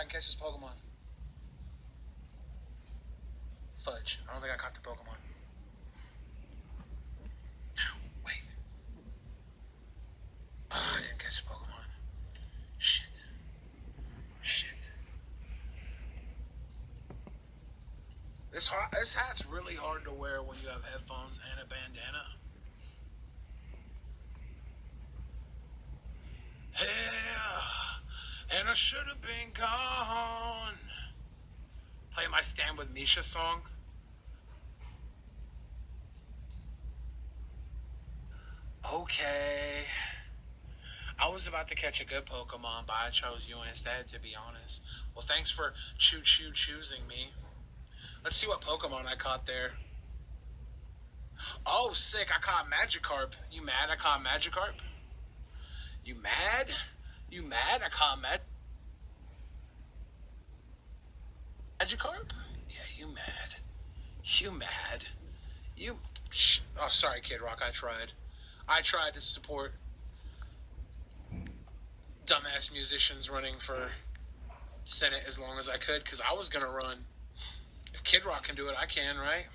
catch this Pokemon. Fudge. I don't think I caught the Pokemon. Wait. Oh, I didn't catch the Pokemon. Shit. This hat's really hard to wear when you have headphones and a bandana. Yeah, and I should have been gone. Play my Stand With Misha song. Okay. I was about to catch a good Pokemon, but I chose you instead, to be honest. Well, thanks for choosing me. Let's see what Pokemon I caught there. Oh, sick. I caught Magikarp. You mad I caught Magikarp? You mad? You mad I caught Magikarp? Yeah, you mad. You mad. You... Oh, sorry, Kid Rock. I tried. I tried to support dumbass musicians running for Senate as long as I could, because I was going to run. If Kid Rock can do it, I can, right?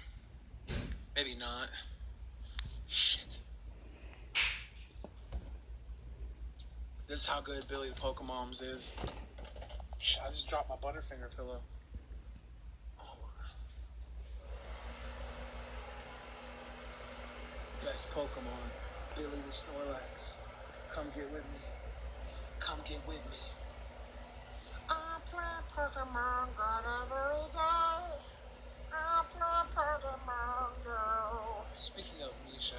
Maybe not. Shit. This is how good Billy the Pokemoms is. Shit, I just dropped my Butterfinger pillow. Best Pokemon, Billy the Snorlax. Come get with me. Come get with me. I play Pokemon Go every day. I play Pokemon Go. Speaking of Misha,